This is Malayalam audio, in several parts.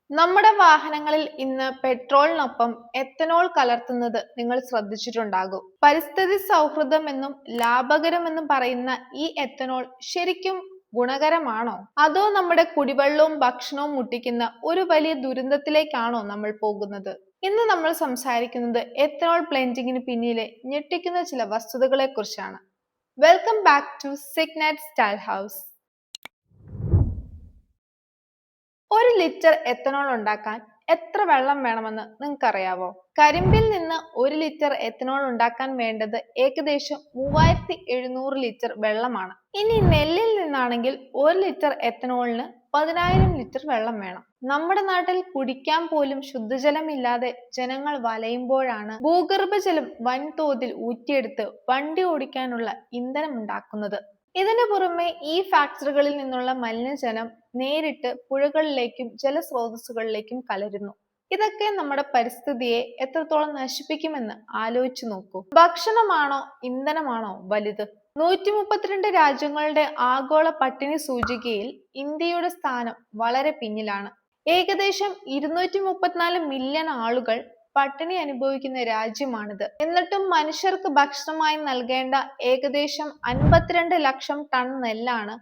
നമ്മുടെ വാഹനങ്ങളിൽ ഇന്ന് പെട്രോളിനൊപ്പം എത്തനോൾ കലർത്തുന്നത് നിങ്ങൾ ശ്രദ്ധിച്ചിട്ടുണ്ടാകും. പരിസ്ഥിതി സൗഹൃദമെന്നും ലാഭകരമെന്നും പറയുന്ന ഈ എത്തനോൾ ശരിക്കും ഗുണകരമാണോ? അതോ നമ്മുടെ കുടിവെള്ളവും ഭക്ഷണവും മുട്ടിക്കുന്ന ഒരു വലിയ ദുരന്തത്തിലേക്കാണോ നമ്മൾ പോകുന്നത്? ഇന്ന് നമ്മൾ സംസാരിക്കുന്നത് എത്തനോൾ ബ്ലെൻഡിങ്ങിന് പിന്നിലെ ഞെട്ടിക്കുന്ന ചില വസ്തുതകളെ കുറിച്ചാണ്. Welcome back to Signet Style House. 1 litre ethanol ഉണ്ടാക്കാൻ എത്ര വെള്ളം വേണമെന്ന് നിങ്ങൾക്കറിയാവോ? കരിമ്പിൽ നിന്ന് 1 ലിറ്റർ എത്തനോൾ ഉണ്ടാക്കാൻ വേണ്ടത് ഏകദേശം 3700 ലിറ്റർ വെള്ളമാണ്. ഇനി നെല്ലിൽ നിന്നാണെങ്കിൽ 1 ലിറ്റർ എത്തനോളിന് 10,000 ലിറ്റർ വെള്ളം വേണം. നമ്മുടെ നാട്ടിൽ കുടിക്കാൻ പോലും ശുദ്ധജലമില്ലാതെ ജനങ്ങൾ വലയുമ്പോഴാണ് ഭൂഗർഭജലം വൻതോതിൽ ഊറ്റിയെടുത്ത് വണ്ടി ഓടിക്കാനുള്ള ഇന്ധനം ഉണ്ടാക്കുന്നത്. ഇതിനു പുറമെ ഈ ഫാക്ടറികളിൽ നിന്നുള്ള മലിനജലം നേരിട്ട് പുഴകളിലേക്കും ജലസ്രോതസ്സുകളിലേക്കും കലരുന്നു. ഇതൊക്കെ നമ്മുടെ പരിസ്ഥിതിയെ എത്രത്തോളം നശിപ്പിക്കുമെന്ന് ആലോചിച്ചു നോക്കൂ. ഭക്ഷണമാണോ ഇന്ധനമാണോ വലുത്? 132 രാജ്യങ്ങളുടെ ആഗോള പട്ടിണി സൂചികയിൽ ഇന്ത്യയുടെ സ്ഥാനം വളരെ പിന്നിലാണ്. ഏകദേശം 234 മില്യൺ ആളുകൾ പട്ടിണി അനുഭവിക്കുന്ന രാജ്യമാണിത്. എന്നിട്ടും മനുഷ്യർക്ക് ഭക്ഷണമായി നൽകേണ്ട ഏകദേശം 52 ലക്ഷം ടൺ നെല്ലാണ്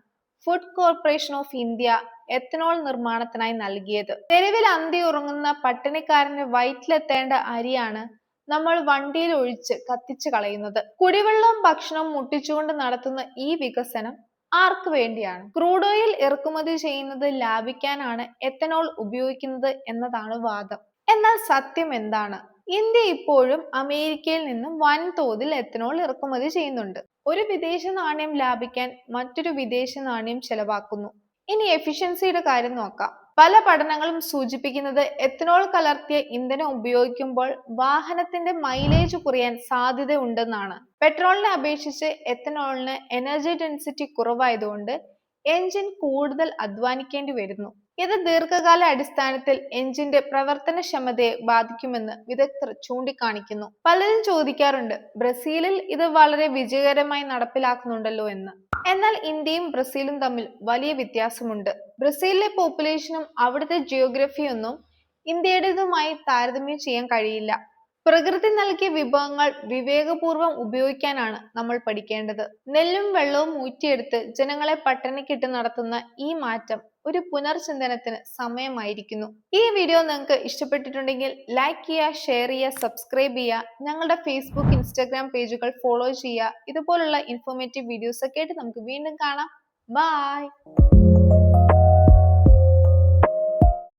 food corporation of India ethanol നിർമ്മാണത്തിനായി നൽകിയത്. തെരുവിൽ അന്തി ഉറങ്ങുന്ന പട്ടിണിക്കാരന് വയറ്റിലെത്തേണ്ട അരിയാണ് നമ്മൾ വണ്ടിയിൽ ഒഴിച്ച് കത്തിച്ചു കളയുന്നത്. കുടിവെള്ളവും ഭക്ഷണവും മുട്ടിച്ചുകൊണ്ട് നടത്തുന്ന ഈ വികസനം ആർക്ക് വേണ്ടിയാണ്? ക്രൂഡ് ഓയിൽ ഇറക്കുമതി ചെയ്യുന്നത് ലാഭിക്കാനാണ് എത്തനോൾ ഉപയോഗിക്കുന്നത് എന്നതാണ് വാദം. എന്നാൽ സത്യം എന്താണ്? ഇന്ത്യ ഇപ്പോഴും അമേരിക്കയിൽ നിന്നും വൻതോതിൽ എത്തനോൾ ഇറക്കുമതി ചെയ്യുന്നുണ്ട്. ഒരു വിദേശ നാണ്യം ലാഭിക്കാൻ മറ്റൊരു വിദേശ നാണ്യം ചെലവാക്കുന്നു. ഇനി എഫിഷ്യൻസിയുടെ കാര്യം നോക്കാം. പല പഠനങ്ങളും സൂചിപ്പിക്കുന്നത് എത്തനോൾ കലർത്തിയ ഇന്ധനം ഉപയോഗിക്കുമ്പോൾ വാഹനത്തിന്റെ മൈലേജ് കുറയാൻ സാധ്യത ഉണ്ടെന്നാണ്. പെട്രോളിനെ അപേക്ഷിച്ച് എത്തനോളിന് എനർജി ഡെൻസിറ്റി കുറവായതുകൊണ്ട് എഞ്ചിൻ കൂടുതൽ അധ്വാനിക്കേണ്ടി വരുന്നു. ഇത് ദീർഘകാല അടിസ്ഥാനത്തിൽ എഞ്ചിന്റെ പ്രവർത്തനക്ഷമതയെ ബാധിക്കുമെന്ന് വിദഗ്ധർ ചൂണ്ടിക്കാണിക്കുന്നു. പലരും ചോദിക്കാറുണ്ട്, ബ്രസീലിൽ ഇത് വളരെ വിജയകരമായി നടപ്പിലാക്കുന്നുണ്ടല്ലോ എന്ന്. എന്നാൽ ഇന്ത്യയും ബ്രസീലും തമ്മിൽ വലിയ വ്യത്യാസമുണ്ട്. ബ്രസീലിലെ പോപ്പുലേഷനും അവിടുത്തെ ജിയോഗ്രഫിയൊന്നും ഇന്ത്യയുടേതുമായി താരതമ്യം ചെയ്യാൻ കഴിയില്ല. പ്രകൃതി നൽകിയ വിഭവങ്ങൾ വിവേകപൂർവ്വം ഉപയോഗിക്കാനാണ് നമ്മൾ പഠിക്കേണ്ടത്. നെല്ലും വെള്ളവും ഊറ്റിയെടുത്ത് ജനങ്ങളെ പട്ടിണിക്കിട്ട് നടത്തുന്ന ഈ മാറ്റം ഒരു പുനർചിന്തനത്തിന് സമയമായിരിക്കുന്നു. ഈ വീഡിയോ നിങ്ങൾക്ക് ഇഷ്ടപ്പെട്ടിട്ടുണ്ടെങ്കിൽ ലൈക്ക് ചെയ്യുക, ഷെയർ ചെയ്യുക, സബ്സ്ക്രൈബ് ചെയ്യുക. ഞങ്ങളുടെ ഫേസ്ബുക്ക്, ഇൻസ്റ്റാഗ്രാം പേജുകൾ ഫോളോ ചെയ്യുക. ഇതുപോലുള്ള ഇൻഫോർമേറ്റീവ് വീഡിയോസ് ഒക്കെ ആയിട്ട് നമുക്ക് വീണ്ടും കാണാം. ബൈ.